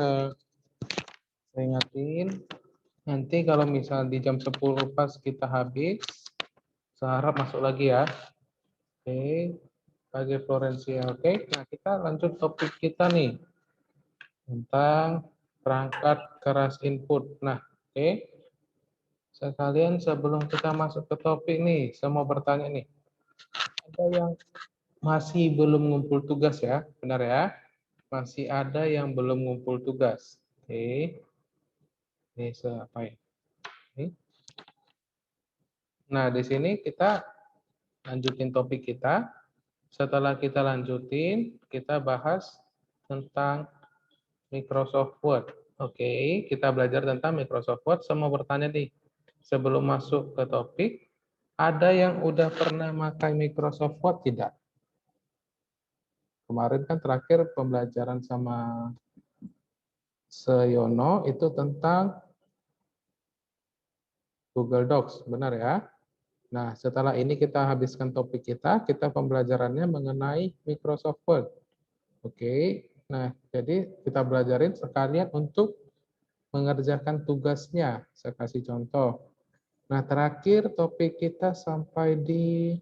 Saya ingatin, nanti kalau misal di jam 10 pas kita habis, saya harap masuk lagi ya. Oke, bagi Florencia. Oke, nah kita lanjut topik kita nih tentang perangkat keras input. Nah, oke. Sekalian sebelum kita masuk ke topik nih, saya mau bertanya nih. Ada yang masih belum ngumpul tugas ya, benar ya? Masih ada yang belum ngumpul tugas. Oke. Ini saya apain? Oke. Nah, di sini kita lanjutin topik kita. Setelah kita lanjutin, kita bahas tentang Microsoft Word. Oke, kita belajar tentang Microsoft Word. Saya mau bertanya nih, sebelum masuk ke topik, ada yang udah pernah pakai Microsoft Word tidak? Kemarin kan terakhir pembelajaran sama Seyono itu tentang Google Docs, benar ya? Nah, setelah ini kita habiskan topik kita pembelajarannya mengenai Microsoft Word. Oke, nah jadi kita belajarin sekalian untuk mengerjakan tugasnya. Saya kasih contoh. Nah, terakhir topik kita sampai di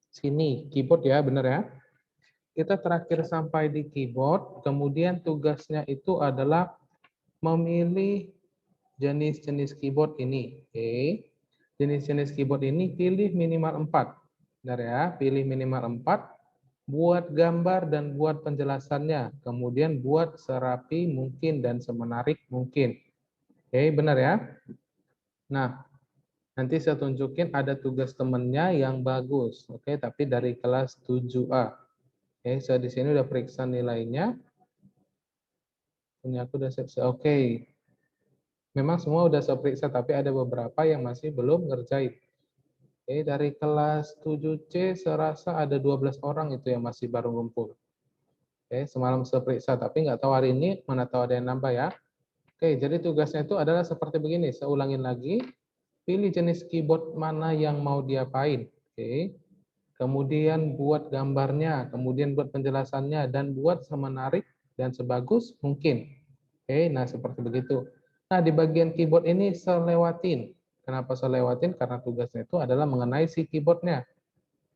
sini, keyboard ya, benar ya? Kita terakhir sampai di keyboard, kemudian tugasnya itu adalah memilih jenis-jenis keyboard ini. Oke. Jenis-jenis keyboard ini pilih minimal 4. Benar ya, pilih minimal 4. Buat gambar dan buat penjelasannya. Kemudian buat serapi mungkin dan semenarik mungkin. Oke, benar ya? Nah, nanti saya tunjukin ada tugas temennya yang bagus. Oke, tapi dari kelas 7A. Oke, saya di sini udah periksa nilainya. Ini aku udah selesai. Oke. Memang semua udah saya periksa, tapi ada beberapa yang masih belum ngerjain. Oke, dari kelas 7C saya rasa ada 12 orang itu yang masih baru ngumpul. Oke, semalam saya periksa, tapi nggak tahu hari ini, mana tahu ada yang nambah ya. Oke, jadi tugasnya itu adalah seperti begini. Saya ulangin lagi. Pilih jenis keyboard mana yang mau diapain. Oke. Kemudian buat gambarnya, kemudian buat penjelasannya, dan buat semenarik dan sebagus mungkin. Oke, nah seperti begitu. Nah, di bagian keyboard ini saya lewatin. Kenapa saya lewatin? Karena tugasnya itu adalah mengenai si keyboardnya.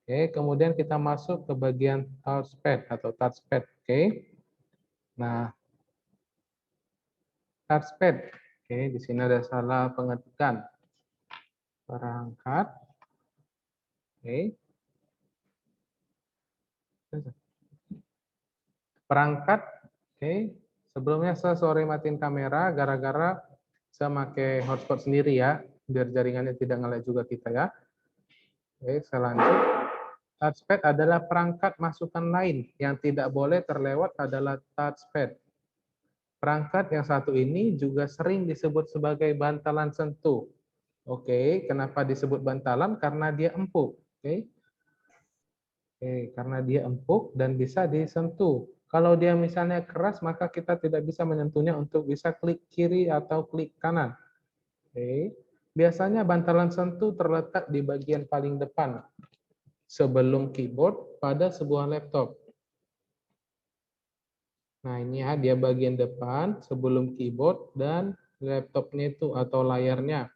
Oke, kemudian kita masuk ke bagian touchpad atau touchpad. Oke. Nah, touchpad. Oke, di sini ada salah pengetikan. Perangkat. Oke. Perangkat. Oke. Sebelumnya saya sore matiin kamera gara-gara saya pakai hotspot sendiri ya, biar jaringannya tidak nge-lag juga kita ya. Oke, saya lanjut. Touchpad adalah perangkat masukan lain yang tidak boleh terlewat adalah touchpad. Perangkat yang satu ini juga sering disebut sebagai bantalan sentuh. Oke, kenapa disebut bantalan? Karena dia empuk. Oke. Oke, karena dia empuk dan bisa disentuh. Kalau dia misalnya keras, maka kita tidak bisa menyentuhnya untuk bisa klik kiri atau klik kanan. Oke. Biasanya bantalan sentuh terletak di bagian paling depan sebelum keyboard pada sebuah laptop. Nah, ini ya, dia bagian depan sebelum keyboard dan laptopnya itu atau layarnya.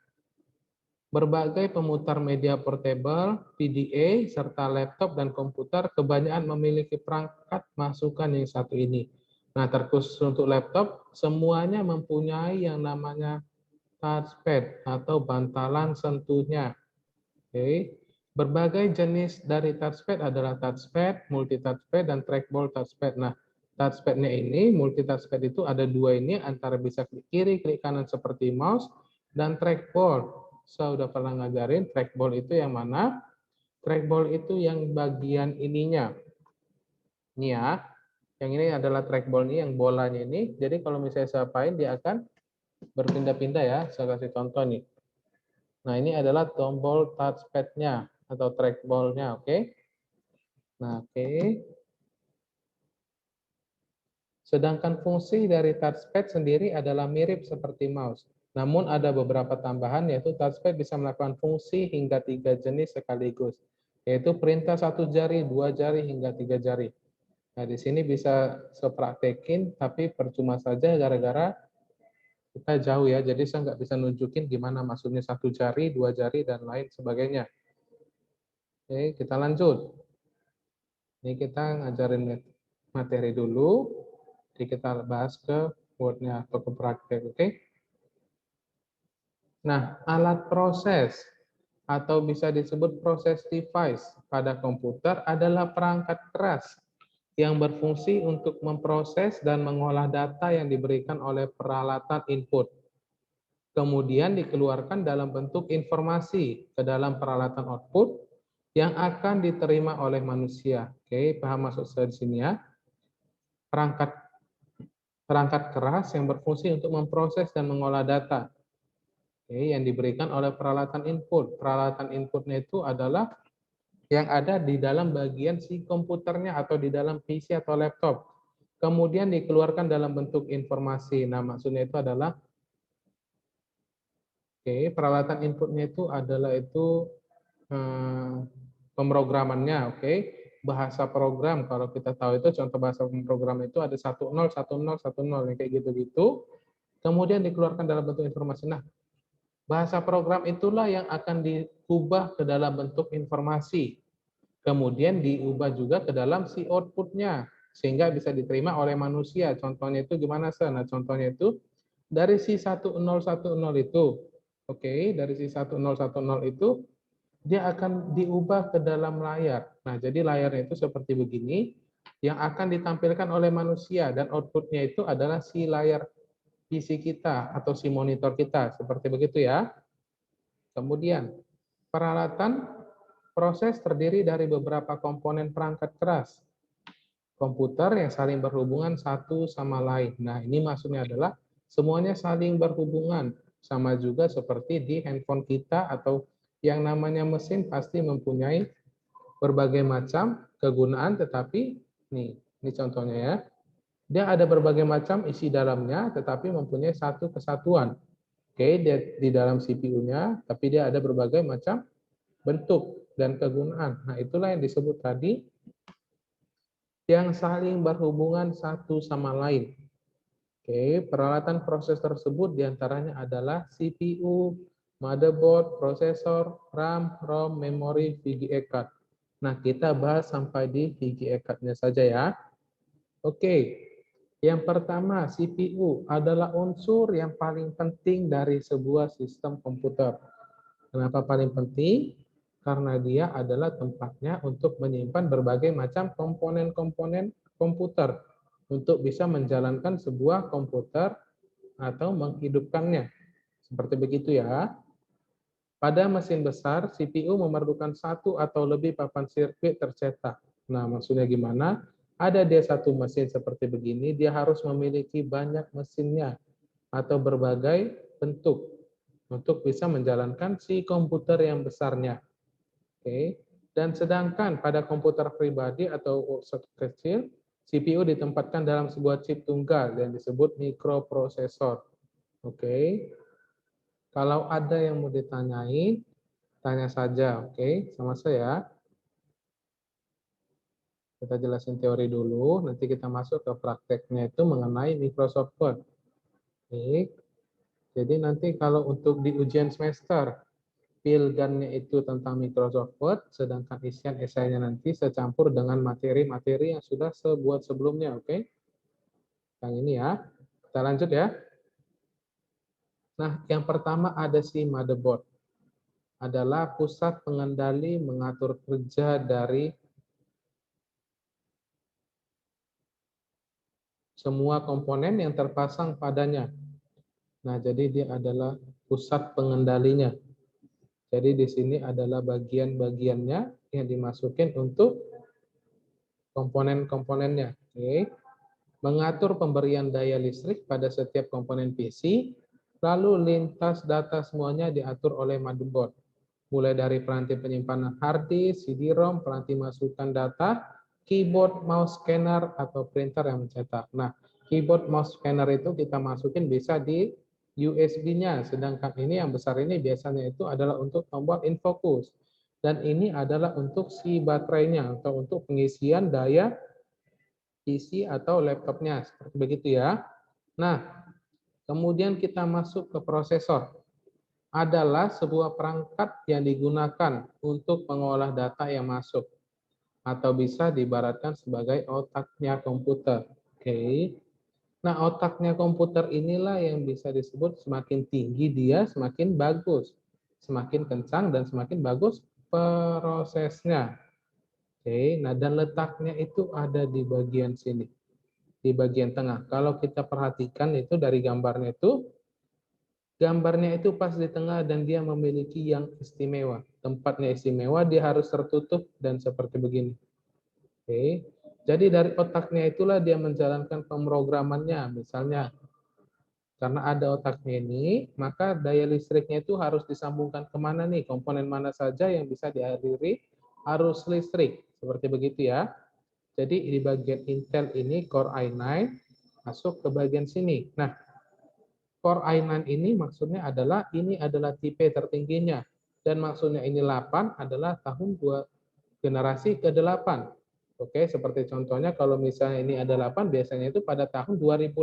Berbagai pemutar media portable, PDA, serta laptop dan komputer kebanyakan memiliki perangkat masukan yang satu ini. Nah, terkhusus untuk laptop, semuanya mempunyai yang namanya touchpad atau bantalan sentuhnya. Oke. Berbagai jenis dari touchpad adalah touchpad, multi touchpad, dan trackball touchpad. Nah, touchpad-nya ini, multi touchpad itu ada dua ini, antara bisa klik kiri, klik kanan seperti mouse, dan trackball. Saya udah pernah ngajarin trackball itu yang mana? Trackball itu yang bagian ininya. Ini ya, yang ini adalah trackball ini, yang bolanya ini. Jadi kalau misalnya saya apain, dia akan berpindah-pindah ya. Saya kasih contoh nih. Nah, ini adalah tombol touchpad-nya atau trackball-nya, oke? Nah, oke. Sedangkan fungsi dari touchpad sendiri adalah mirip seperti mouse. Namun ada beberapa tambahan, yaitu touchpad bisa melakukan fungsi hingga 3 jenis sekaligus, yaitu perintah 1 jari, 2 jari, hingga 3 jari. Nah, di sini bisa sepraktekin, tapi percuma saja gara-gara kita jauh ya. Jadi saya nggak bisa nunjukin gimana maksudnya 1 jari, 2 jari, dan lain sebagainya. Oke, kita lanjut. Ini kita ngajarin materi dulu, jadi kita bahas ke word-nya atau ke praktek, oke? Nah, alat proses atau bisa disebut proses device pada komputer adalah perangkat keras yang berfungsi untuk memproses dan mengolah data yang diberikan oleh peralatan input. Kemudian dikeluarkan dalam bentuk informasi ke dalam peralatan output yang akan diterima oleh manusia. Oke, paham maksud saya di sini ya? Perangkat perangkat keras yang berfungsi untuk memproses dan mengolah data, oke, yang diberikan oleh peralatan input. Peralatan inputnya itu adalah yang ada di dalam bagian si komputernya atau di dalam PC atau laptop. Kemudian dikeluarkan dalam bentuk informasi. Nah, maksudnya itu adalah, oke, peralatan inputnya itu adalah itu pemrogramannya, oke. Bahasa program, kalau kita tahu itu contoh bahasa pemrogram itu ada 10, 10, 10, yang kayak gitu-gitu. Kemudian dikeluarkan dalam bentuk informasi. Nah, bahasa program itulah yang akan diubah ke dalam bentuk informasi. Kemudian diubah juga ke dalam si output-nya, sehingga bisa diterima oleh manusia. Contohnya itu gimana, Sir? Nah, contohnya itu dari si 1010 itu, oke, dari si 1010 itu, dia akan diubah ke dalam layar. Nah, jadi layarnya itu seperti begini, yang akan ditampilkan oleh manusia, dan output-nya itu adalah si layar PC kita atau si monitor kita, seperti begitu ya. Kemudian, peralatan proses terdiri dari beberapa komponen perangkat keras komputer yang saling berhubungan satu sama lain. Nah, ini maksudnya adalah semuanya saling berhubungan, sama juga seperti di handphone kita atau yang namanya mesin pasti mempunyai berbagai macam kegunaan, tetapi ini contohnya ya. Dia ada berbagai macam isi dalamnya, tetapi mempunyai satu kesatuan. Oke, di dalam CPU-nya, tapi dia ada berbagai macam bentuk dan kegunaan. Nah, itulah yang disebut tadi yang saling berhubungan satu sama lain. Oke, peralatan proses tersebut diantaranya adalah CPU, motherboard, prosesor, RAM, ROM, memori, VGA card. Nah, kita bahas sampai di VGA card-nya saja ya. Oke, yang pertama, CPU adalah unsur yang paling penting dari sebuah sistem komputer. Kenapa paling penting? Karena dia adalah tempatnya untuk menyimpan berbagai macam komponen-komponen komputer untuk bisa menjalankan sebuah komputer atau menghidupkannya. Seperti begitu ya. Pada mesin besar, CPU memerlukan satu atau lebih papan sirkuit tercetak. Nah, maksudnya gimana? Ada dia satu mesin seperti begini, dia harus memiliki banyak mesinnya atau berbagai bentuk untuk bisa menjalankan si komputer yang besarnya. Oke. Dan sedangkan pada komputer pribadi atau workshop kecil, CPU ditempatkan dalam sebuah chip tunggal yang disebut mikroprosesor. Oke. Kalau ada yang mau ditanyain, tanya saja, oke, sama saya. Kita jelasin teori dulu, nanti kita masuk ke prakteknya itu mengenai Microsoft Word. Baik. Jadi nanti kalau untuk di ujian semester, pilgannya itu tentang Microsoft Word, sedangkan isian esainya nanti secampur dengan materi-materi yang sudah sebuat sebelumnya, oke? Yang ini ya. Kita lanjut ya. Nah, yang pertama ada si motherboard. Adalah pusat pengendali mengatur kerja dari semua komponen yang terpasang padanya. Nah, jadi dia adalah pusat pengendalinya. Jadi di sini adalah bagian-bagiannya yang dimasukin untuk komponen-komponennya. Oke. Mengatur pemberian daya listrik pada setiap komponen PC, lalu lintas data semuanya diatur oleh motherboard. Mulai dari peranti penyimpanan hard disk, CD-ROM, peranti masukan data, keyboard, mouse scanner, atau printer yang mencetak. Nah, keyboard, mouse scanner itu kita masukin bisa di USB-nya, sedangkan ini yang besar ini biasanya itu adalah untuk tombol infocus. Dan ini adalah untuk si baterainya, atau untuk pengisian daya PC atau laptopnya, seperti begitu ya. Nah, kemudian kita masuk ke prosesor. Adalah sebuah perangkat yang digunakan untuk mengolah data yang masuk, atau bisa diibaratkan sebagai otaknya komputer. Oke. Nah, otaknya komputer inilah yang bisa disebut semakin tinggi dia, semakin bagus. Semakin kencang dan semakin bagus prosesnya. Oke, nah dan letaknya itu ada di bagian sini, di bagian tengah. Kalau kita perhatikan itu dari gambarnya itu pas di tengah dan dia memiliki yang istimewa. Tempatnya istimewa, dia harus tertutup dan seperti begini. Oke. Jadi dari otaknya itulah dia menjalankan pemrogramannya. Misalnya, karena ada otaknya ini, maka daya listriknya itu harus disambungkan kemana nih? Komponen mana saja yang bisa dialiri arus listrik. Seperti begitu ya. Jadi di bagian Intel ini Core i9 masuk ke bagian sini. Nah, Core i9 ini maksudnya adalah ini adalah tipe tertingginya. Dan maksudnya ini 8 adalah tahun generasi ke-8. Oke, seperti contohnya kalau misalnya ini ada 8, biasanya itu pada tahun 2018.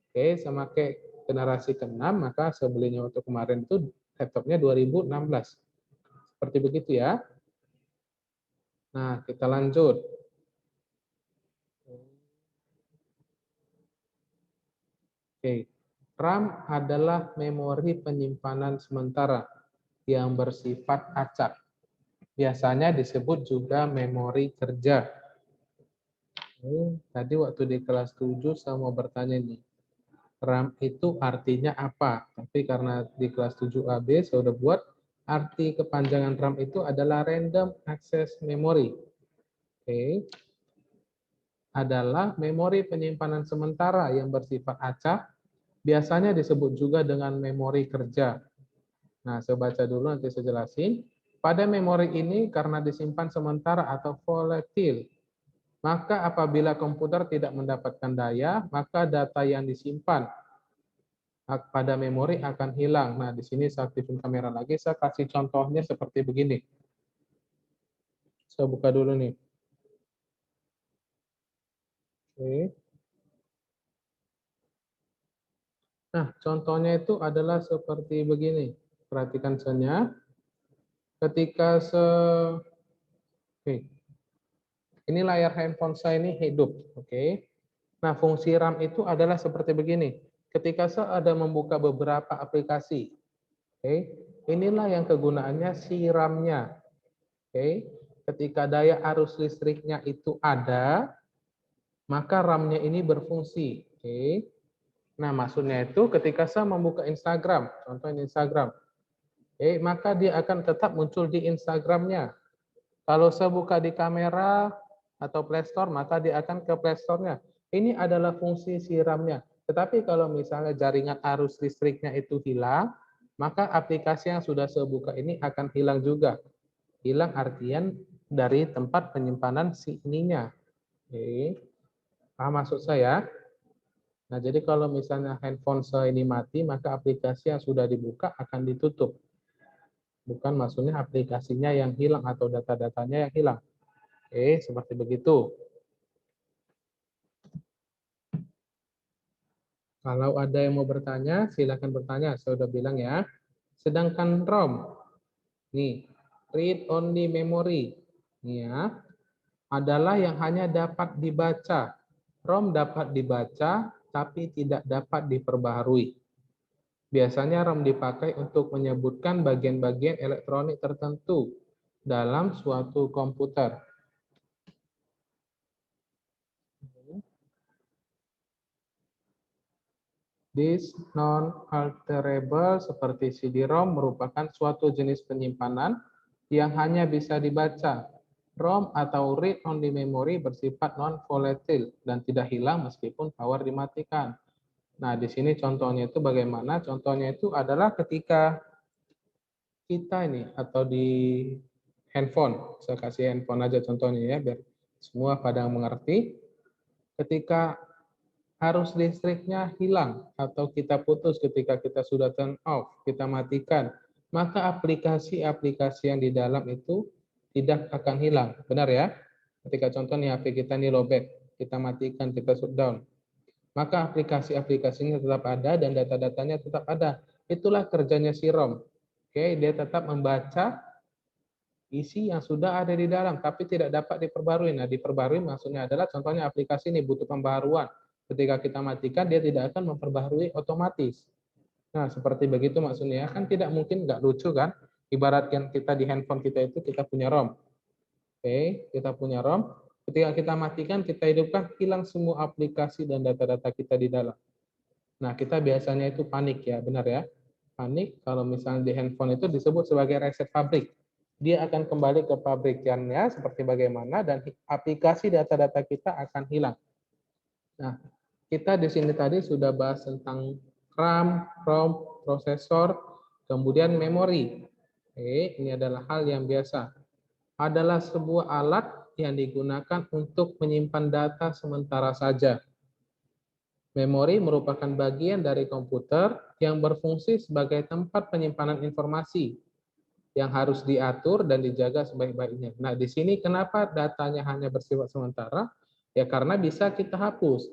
Oke, sama kayak generasi ke-6, maka sebelumnya untuk kemarin itu laptopnya 2016. Seperti begitu ya. Nah, kita lanjut. Oke, RAM adalah memori penyimpanan sementara yang bersifat acak. Biasanya disebut juga memori kerja. Tadi waktu di kelas 7 saya mau bertanya nih, RAM itu artinya apa? Tapi karena di kelas 7AB saya sudah buat, arti kepanjangan RAM itu adalah Random Access Memory. Oke. Adalah memori penyimpanan sementara yang bersifat acak, biasanya disebut juga dengan memori kerja. Nah, saya baca dulu nanti saya jelasin. Pada memori ini karena disimpan sementara atau volatil, maka apabila komputer tidak mendapatkan daya, maka data yang disimpan pada memori akan hilang. Nah, di sini saya aktifin kamera lagi, saya kasih contohnya seperti begini. Saya buka dulu nih. Oke. Nah, contohnya itu adalah seperti begini. Perhatikan saja. Ketika Oke. Ini layar handphone saya ini hidup. Oke. Nah, fungsi RAM itu adalah seperti begini. Ketika saya ada membuka beberapa aplikasi, oke, inilah yang kegunaannya si RAM-nya. Oke. Ketika daya arus listriknya itu ada, maka RAM-nya ini berfungsi. Oke. Nah, maksudnya itu ketika saya membuka Instagram, contohnya Instagram, maka dia akan tetap muncul di Instagram-nya. Kalau saya buka di kamera atau Play Store, maka dia akan ke Play Store-nya. Ini adalah fungsi si RAM-nya. Tetapi kalau misalnya jaringan arus listriknya itu hilang, maka aplikasi yang sudah saya buka ini akan hilang juga. Hilang artian dari tempat penyimpanan si ininya. Oke. Paham maksud saya? Nah, jadi kalau misalnya handphone saya ini mati, maka aplikasi yang sudah dibuka akan ditutup. Bukan maksudnya aplikasinya yang hilang atau data-datanya yang hilang. Seperti begitu. Kalau ada yang mau bertanya, silakan bertanya. Saya sudah bilang ya. Sedangkan ROM, nih, read only memory, nih ya, adalah yang hanya dapat dibaca. ROM dapat dibaca, tapi tidak dapat diperbaharui. Biasanya ROM dipakai untuk menyebutkan bagian-bagian elektronik tertentu dalam suatu komputer. Disk non-alterable seperti CD-ROM merupakan suatu jenis penyimpanan yang hanya bisa dibaca. ROM atau read-only memory bersifat non-volatile dan tidak hilang meskipun power dimatikan. Nah, di sini contohnya itu bagaimana? Contohnya itu adalah ketika kita ini atau di handphone. Saya kasih handphone aja contohnya ya, biar semua pada mengerti. Ketika arus listriknya hilang atau kita putus ketika kita sudah turn off, kita matikan, maka aplikasi-aplikasi yang di dalam itu tidak akan hilang. Benar ya? Ketika contoh nih HP kita ini lowbat, kita matikan, kita shutdown, maka aplikasi-aplikasinya tetap ada dan data-datanya tetap ada. Itulah kerjanya si ROM. Oke, dia tetap membaca isi yang sudah ada di dalam, tapi tidak dapat diperbarui. Nah, diperbarui maksudnya adalah contohnya aplikasi ini butuh pembaharuan. Ketika kita matikan, dia tidak akan memperbaharui otomatis. Nah, seperti begitu maksudnya. Kan tidak mungkin, nggak lucu kan? Ibaratkan kita di handphone kita itu kita punya ROM. Oke, kita punya ROM. Ketika kita matikan, kita hidupkan, hilang semua aplikasi dan data-data kita di dalam. Nah, kita biasanya itu panik ya, benar ya? Panik kalau misalnya di handphone itu disebut sebagai reset pabrik. Dia akan kembali ke pabrikannya seperti bagaimana dan aplikasi data-data kita akan hilang. Nah, kita di sini tadi sudah bahas tentang RAM, ROM, prosesor, kemudian memori. Oke, ini adalah hal yang biasa. Adalah sebuah alat yang digunakan untuk menyimpan data sementara saja. Memori merupakan bagian dari komputer yang berfungsi sebagai tempat penyimpanan informasi yang harus diatur dan dijaga sebaik-baiknya. Nah, di sini kenapa datanya hanya bersifat sementara? Ya karena bisa kita hapus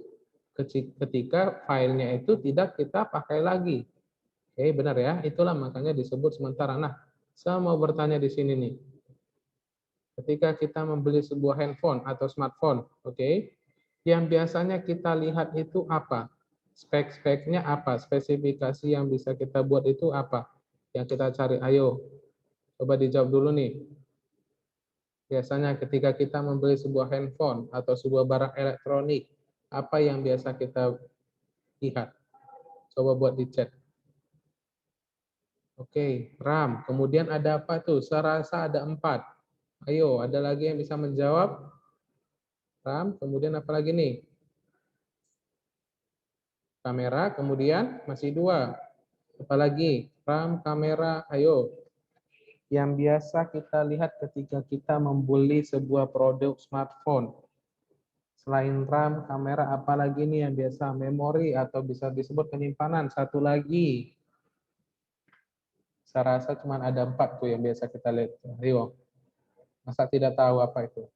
ketika filenya itu tidak kita pakai lagi. Oke, benar ya? Itulah makanya disebut sementara. Nah, saya mau bertanya di sini nih. Ketika kita membeli sebuah handphone atau smartphone, oke, yang biasanya kita lihat itu apa? Spek-speknya apa? Spesifikasi yang bisa kita buat itu apa? Yang kita cari, ayo, coba dijawab dulu nih. Biasanya ketika kita membeli sebuah handphone atau sebuah barang elektronik, apa yang biasa kita lihat? Coba buat di chat. Oke, RAM. Kemudian ada apa tuh? Saya rasa ada 4. Ayo, ada lagi yang bisa menjawab? RAM, kemudian apa lagi nih? Kamera, kemudian masih 2. Apalagi? RAM, kamera, ayo. Yang biasa kita lihat ketika kita membeli sebuah produk smartphone. Selain RAM, kamera, apalagi nih yang biasa? Memori atau bisa disebut penyimpanan. Satu lagi. Saya rasa cuma ada 4 tuh yang biasa kita lihat. Ayo. Masa tidak tahu apa itu?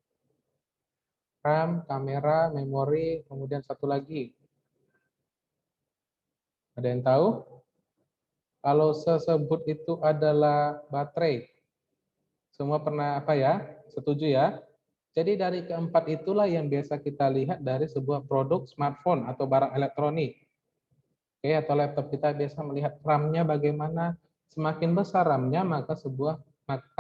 RAM, kamera, memori, kemudian satu lagi. Ada yang tahu? Kalau tersebut itu adalah baterai. Semua pernah apa ya? Setuju ya? Jadi dari keempat itulah yang biasa kita lihat dari sebuah produk smartphone atau barang elektronik. Oke, atau laptop kita biasa melihat RAM-nya bagaimana. Semakin besar RAM-nya, maka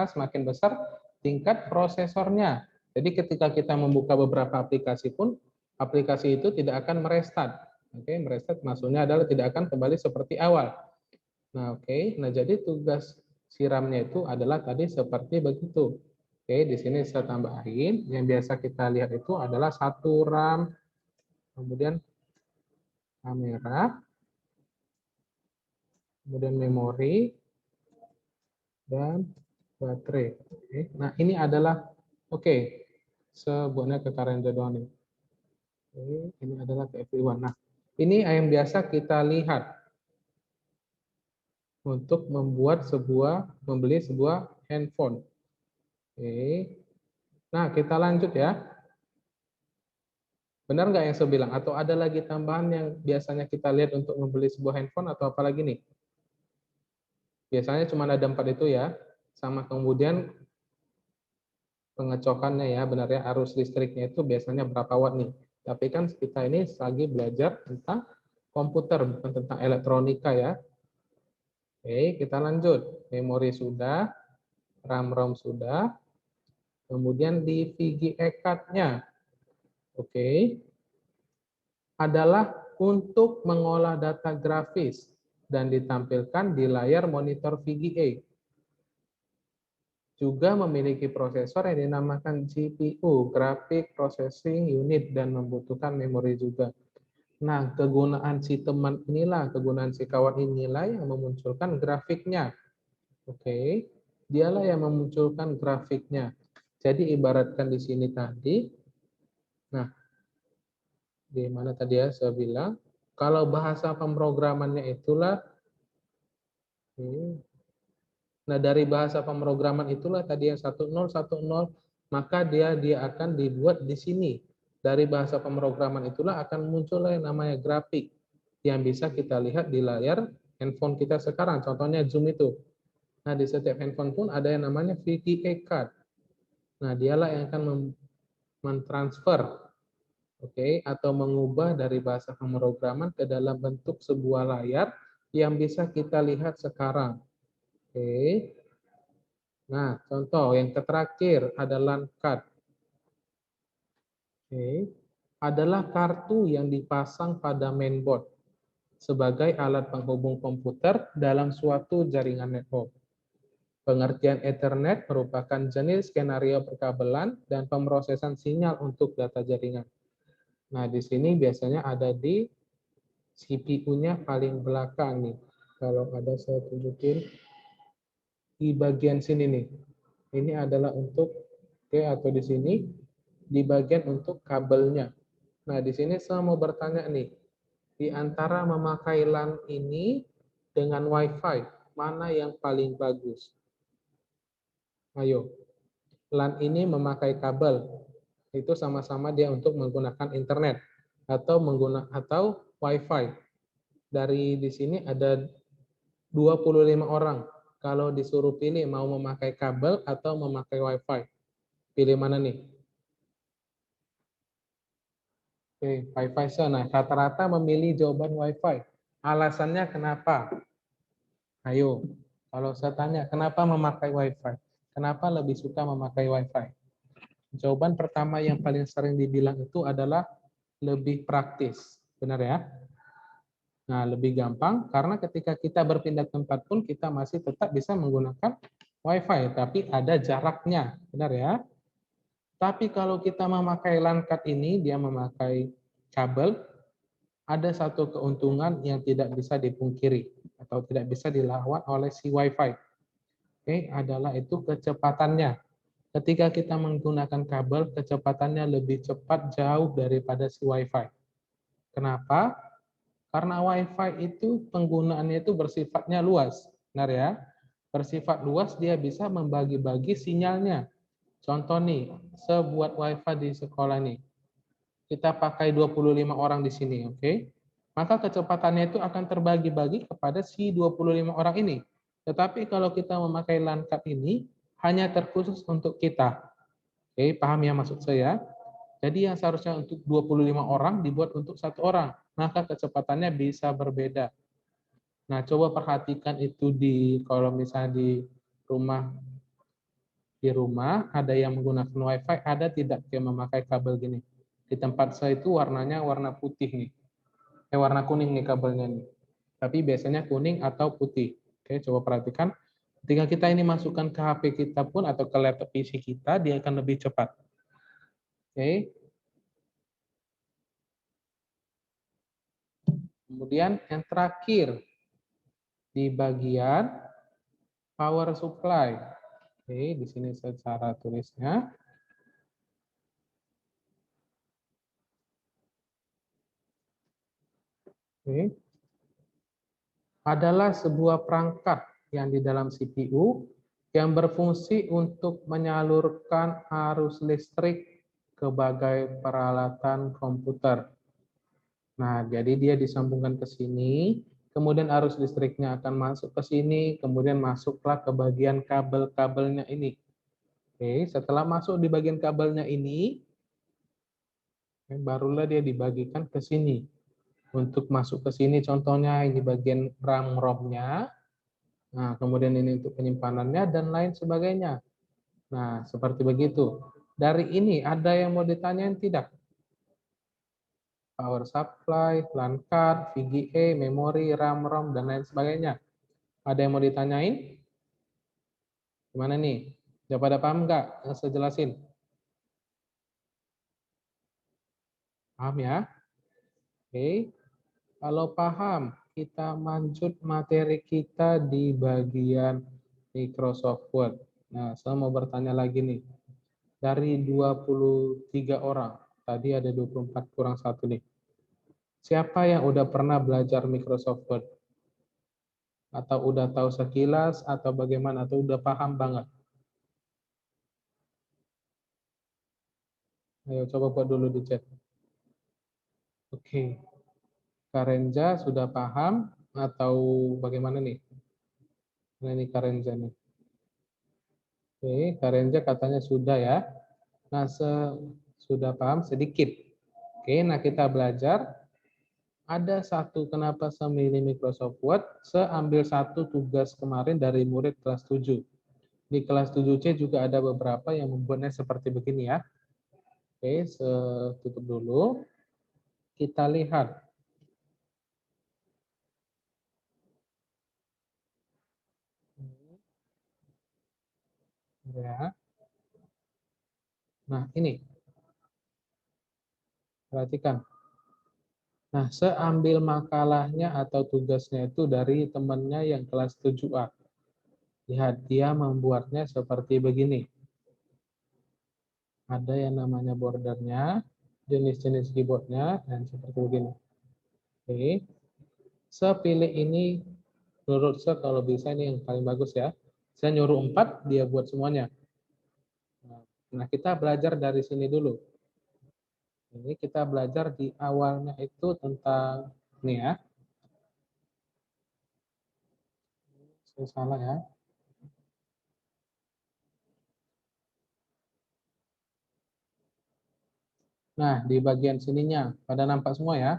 semakin besar tingkat prosesornya. Jadi ketika kita membuka beberapa aplikasi pun, aplikasi itu tidak akan merestart. Oke, merestart maksudnya adalah tidak akan kembali seperti awal. Nah, oke. Nah, jadi tugas siramnya itu adalah tadi seperti begitu. Oke, di sini saya tambahin. Yang biasa kita lihat itu adalah satu RAM, kemudian kamera, kemudian memori, dan baterai. Oke. Nah, ini adalah, oke, sebutnya ke Karenda doang nih. Oke, ini adalah ke everyone. Nah, ini yang biasa kita lihat untuk membeli sebuah handphone. Oke. Nah, kita lanjut ya. Benar nggak yang saya bilang? Atau ada lagi tambahan yang biasanya kita lihat untuk membeli sebuah handphone atau apa lagi nih? Biasanya cuma ada 4 itu ya. Sama kemudian pengecokannya ya, benar ya, arus listriknya itu biasanya berapa watt nih. Tapi kan kita ini lagi belajar tentang komputer, bukan tentang elektronika ya. Oke, kita lanjut. Memori sudah, RAM-ROM sudah, kemudian di VGA card-nya. Oke, adalah untuk mengolah data grafis dan ditampilkan di layar monitor VGA. Juga memiliki prosesor yang dinamakan GPU, Graphic Processing Unit, dan membutuhkan memori juga. Nah, kegunaan si teman inilah, kegunaan si kawan inilah yang memunculkan grafiknya. Oke, dialah yang memunculkan grafiknya. Jadi ibaratkan di sini tadi, nah, di mana tadi ya saya bilang, kalau bahasa pemrogramannya itulah, nah dari bahasa pemrograman itulah tadi yang 1010, maka dia akan dibuat di sini. Dari bahasa pemrograman itulah akan muncul yang namanya grafik yang bisa kita lihat di layar handphone kita sekarang. Contohnya Zoom itu. Nah, di setiap handphone pun ada yang namanya VGA card. Nah, dialah yang akan mentransfer, atau mengubah dari bahasa pemrograman ke dalam bentuk sebuah layar yang bisa kita lihat sekarang. Nah, contoh yang terakhir adalah card. Adalah kartu yang dipasang pada mainboard sebagai alat penghubung komputer dalam suatu jaringan network. Pengertian Ethernet merupakan jenis skenario perkabelan dan pemrosesan sinyal untuk data jaringan. Nah, di sini biasanya ada di CPU-nya paling belakang nih. Kalau ada saya tunjukin di bagian sini nih. Ini adalah untuk atau di sini di bagian untuk kabelnya. Nah, di sini saya mau bertanya nih, di antara memakai LAN ini dengan WiFi, mana yang paling bagus? Ayo, LAN ini memakai kabel, itu sama-sama dia untuk menggunakan internet atau WiFi. Dari di sini ada 25 orang. Kalau disuruh pilih mau memakai kabel atau memakai WiFi, pilih mana nih? Oke, WiFi sana. Rata-rata memilih jawaban WiFi. Alasannya kenapa? Ayo, kalau saya tanya, kenapa memakai WiFi? Kenapa lebih suka memakai WiFi? Jawaban pertama yang paling sering dibilang itu adalah lebih praktis. Benar ya? Nah, lebih gampang karena ketika kita berpindah tempat pun kita masih tetap bisa menggunakan WiFi, tapi ada jaraknya. Benar ya? Tapi kalau kita memakai LAN card ini, dia memakai kabel, ada satu keuntungan yang tidak bisa dipungkiri atau tidak bisa dilawan oleh si WiFi. Adalah itu kecepatannya. Ketika kita menggunakan kabel, kecepatannya lebih cepat jauh daripada si WiFi. Kenapa? Karena WiFi itu penggunaannya itu bersifatnya luas. Benar ya? Bersifat luas, dia bisa membagi-bagi sinyalnya. Contoh nih, sebuat WiFi di sekolah nih. Kita pakai 25 orang di sini, oke? Maka kecepatannya itu akan terbagi-bagi kepada si 25 orang ini. Tetapi kalau kita memakai LAN card ini, hanya terkhusus untuk kita. Oke, paham ya maksud saya? Jadi yang seharusnya untuk 25 orang dibuat untuk satu orang. Maka kecepatannya bisa berbeda. Nah, coba perhatikan itu kalau misalnya di rumah ada yang menggunakan WiFi, ada tidak yang memakai kabel gini. Di tempat saya itu warnanya warna putih nih. Warna kuning nih kabelnya nih. Tapi biasanya kuning atau putih. Oke, coba perhatikan. Ketika kita ini masukkan ke HP kita pun atau ke laptop PC kita, dia akan lebih cepat. Oke. Kemudian yang terakhir di bagian power supply. Oke, di sini secara tulisnya. Oke. Adalah sebuah perangkat yang di dalam CPU yang berfungsi untuk menyalurkan arus listrik ke berbagai peralatan komputer. Nah, jadi dia disambungkan ke sini, kemudian arus listriknya akan masuk ke sini, kemudian masuklah ke bagian kabel-kabelnya ini. Oke, setelah masuk di bagian kabelnya ini, barulah dia dibagikan ke sini. Untuk masuk ke sini contohnya ini bagian RAM-ROM-nya, nah kemudian ini untuk penyimpanannya dan lain sebagainya. Nah, seperti begitu. Dari ini ada yang mau ditanyain tidak? Power supply, LAN card, VGA, memori, RAM, ROM, dan lain sebagainya. Ada yang mau ditanyain? Gimana nih? Udah pada paham nggak yang saya jelasin? Paham ya? Oke. Kalau paham, kita lanjut materi kita di bagian Microsoft Word. Nah, saya mau bertanya lagi nih. Dari 23 orang, tadi ada 24 kurang 1 nih. Siapa yang udah pernah belajar Microsoft Word? Atau udah tahu sekilas, atau bagaimana, atau udah paham banget? Ayo coba buat dulu di chat. Oke, Karenja sudah paham atau bagaimana nih? Nah, ini Karenja nih. Oke, Karenja katanya sudah ya. Nah, sudah paham sedikit. Oke, nah kita belajar. Ada satu kenapa semilih Microsoft Word, seambil satu tugas kemarin dari murid kelas 7. Di kelas 7C juga ada beberapa yang membuatnya seperti begini ya. Oke, tutup dulu. Kita lihat. Ya. Nah, ini. Perhatikan. Nah, seambil makalahnya atau tugasnya itu dari temannya yang kelas 7A. Lihat, dia membuatnya seperti begini. Ada yang namanya bordernya, jenis-jenis keyboardnya, dan seperti begini. Oke. Sepilih ini, menurut saya kalau bisa ini yang paling bagus ya. Saya nyuruh 4, dia buat semuanya. Nah, kita belajar dari sini dulu. Ini kita belajar di awalnya itu tentang, ini ya, saya salah ya. Nah, di bagian sininya, pada nampak semua ya.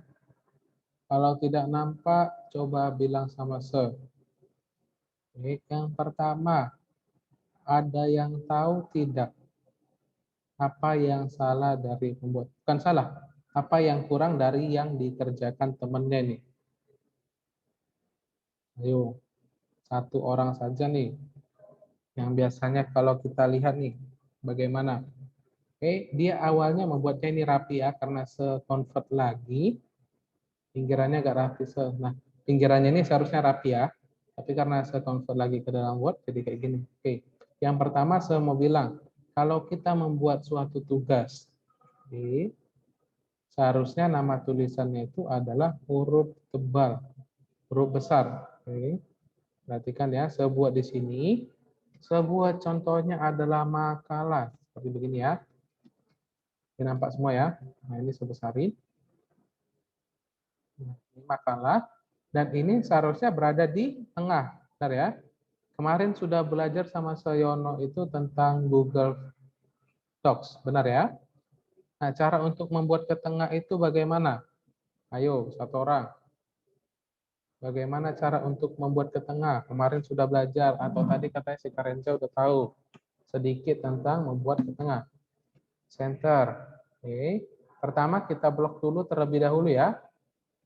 Kalau tidak nampak, coba bilang sama se. Oke, yang pertama, ada yang tahu tidak apa yang salah dari pembuat? Bukan salah, apa yang kurang dari yang dikerjakan temennya nih? Ayo, satu orang saja nih. Yang biasanya kalau kita lihat nih, bagaimana? Oke, dia awalnya membuatnya ini rapi ya, karena se-convert lagi, pinggirannya agak rapi. Nah, pinggirannya ini seharusnya rapi ya, tapi karena saya convert lagi ke dalam Word, jadi kayak gini. Oke, yang pertama saya mau bilang, kalau kita membuat suatu tugas, oke, seharusnya nama tulisannya itu adalah huruf tebal, huruf besar. Oke, perhatikan ya, saya buat di sini. Sebuah contohnya adalah makalah, seperti begini ya. Ini nampak semua ya. Nah, ini sebesarin. Nah, ini makalah. Dan ini seharusnya berada di tengah. Benar ya? Kemarin sudah belajar sama Sayono itu tentang Google Docs. Benar ya? Nah, cara untuk membuat ke tengah itu bagaimana? Ayo, satu orang. Bagaimana cara untuk membuat ke tengah? Kemarin sudah belajar, atau tadi katanya si Karenca udah tahu sedikit tentang membuat ke tengah. Center. Oke. Pertama kita blok dulu terlebih dahulu ya.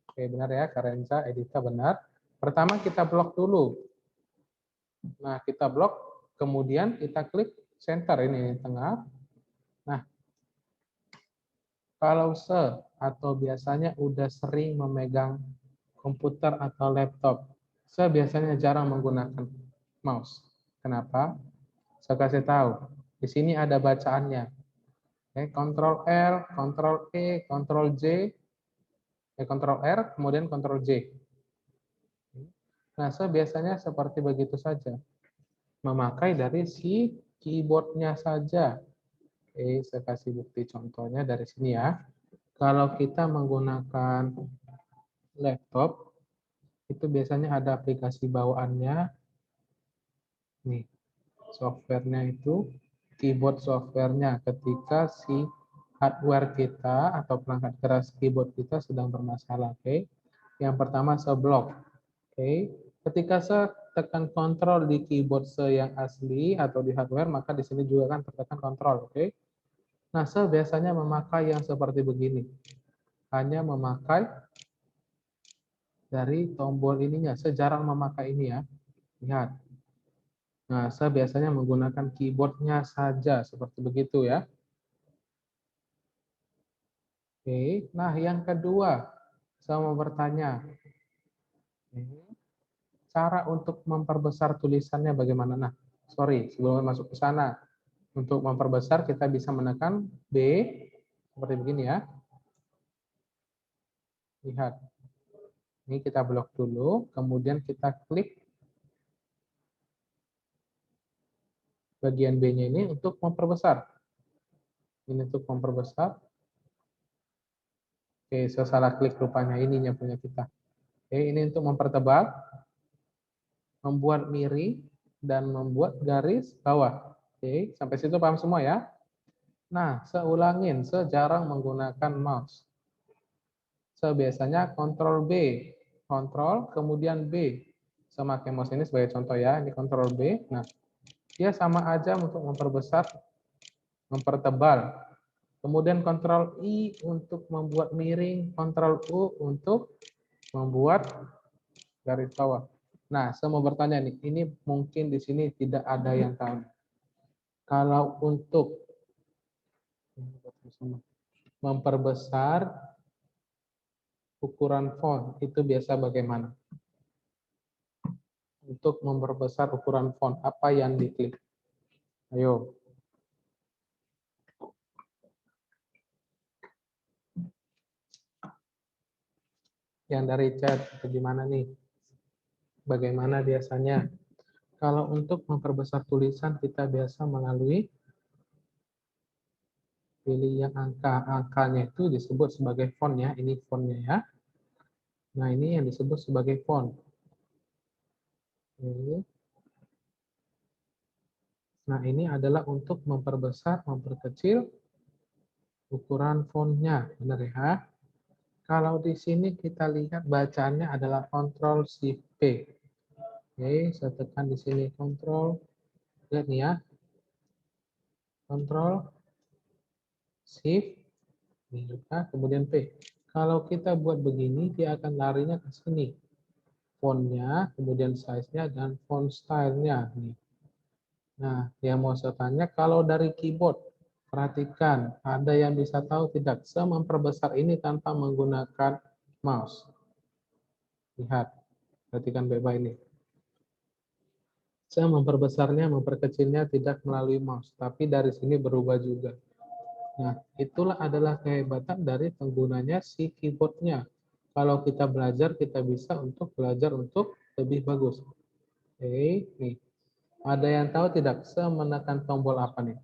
Oke, benar ya, Karenca, Edita benar. Pertama kita blok dulu. Nah, kita blok, kemudian kita klik center ini tengah. Nah, kalau atau biasanya udah sering memegang komputer atau laptop, saya biasanya jarang menggunakan mouse. Kenapa? Saya kasih tahu. Di sini ada bacaannya. Oke, Ctrl R, Ctrl E, Ctrl J, Ctrl R, kemudian Ctrl J. Nah, saya biasanya seperti begitu saja. Memakai dari si keyboardnya saja. Oke, saya kasih bukti contohnya dari sini ya. Kalau kita menggunakan laptop, itu biasanya ada aplikasi bawaannya. Nih, softwarenya itu, keyboard softwarenya ketika si hardware kita atau perangkat keras keyboard kita sedang bermasalah. Oke, yang pertama seblok. Oke, ketika saya tekan kontrol di keyboard yang asli atau di hardware, maka di sini juga kan tertekan kontrol. Oke, nah saya biasanya memakai yang seperti begini, hanya memakai dari tombol ininya. Saya jarang memakai ini ya. Lihat. Nah, saya biasanya menggunakan keyboardnya saja seperti begitu ya. Oke. Nah, yang kedua, saya mau bertanya, cara untuk memperbesar tulisannya bagaimana? Nah, sorry, sebelum masuk ke sana, untuk memperbesar kita bisa menekan B seperti begini ya. Lihat. Ini kita blok dulu, kemudian kita klik bagian B-nya ini untuk memperbesar. Ini untuk memperbesar. Oke, saya salah klik rupanya ininya punya kita. Oke, ini untuk mempertebal, membuat miring, dan membuat garis bawah. Oke, sampai situ paham semua ya? Nah, seulangin, sejarang menggunakan mouse. Biasanya Ctrl B, Ctrl, kemudian B. Saya pakai mouse ini sebagai contoh ya, ini Ctrl B. Nah, dia sama aja untuk memperbesar, mempertebal. Kemudian Ctrl I untuk membuat miring, Ctrl U untuk membuat garis bawah. Nah, saya mau bertanya nih, ini mungkin di sini tidak ada yang tahu. Kalau untuk memperbesar ukuran font, itu biasa bagaimana? Untuk memperbesar ukuran font, apa yang diklik? Ayo. Yang dari chat, atau gimana nih? Bagaimana biasanya? Kalau untuk memperbesar tulisan, kita biasa melalui pilih yang angka-angkanya itu disebut sebagai font ya. Ini fontnya ya. Nah, ini yang disebut sebagai font. Nah, ini adalah untuk memperbesar, memperkecil ukuran fontnya. Benar ya? Kalau di sini kita lihat bacaannya adalah Ctrl Shift P. Oke, saya tekan di sini Ctrl. Lihat nih ya. Ctrl Shift, ini juga, kemudian P. Kalau kita buat begini, dia akan larinya ke sini. Fontnya, kemudian size-nya, dan font style-nya. Nah, yang mau saya tanya, kalau dari keyboard, perhatikan, ada yang bisa tahu tidak? Saya memperbesar ini tanpa menggunakan mouse. Lihat, perhatikan baik-baik ini. Saya memperbesarnya, memperkecilnya tidak melalui mouse, tapi dari sini berubah juga. Nah, itulah adalah kehebatan dari penggunanya si keyboardnya. Kalau kita belajar, kita bisa untuk belajar untuk lebih bagus. Oke, nih. Ada yang tahu tidak saya menekan tombol apa nih?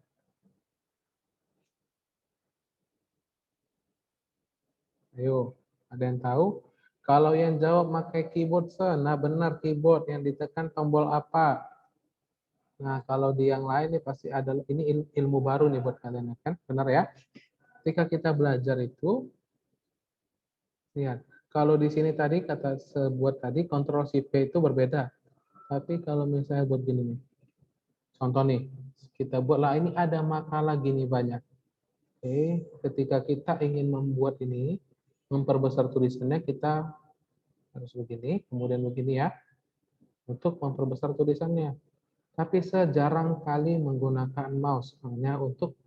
Ayo, ada yang tahu? Kalau yang jawab pakai keyboard, nah benar keyboard yang ditekan tombol apa? Nah, kalau di yang lain nih pasti ada, ini ilmu baru nih buat kalian kan? Benar ya? Ketika kita belajar itu, lihat, kalau di sini tadi kata sebuat tadi Ctrl Shift P itu berbeda. Tapi kalau misalnya buat gini nih. Contoh nih, kita buatlah ini ada makalah gini banyak. Oke, ketika kita ingin membuat ini, memperbesar tulisannya kita harus begini, kemudian begini ya, untuk memperbesar tulisannya. Tapi sejarang kali menggunakan mouse hanya untuk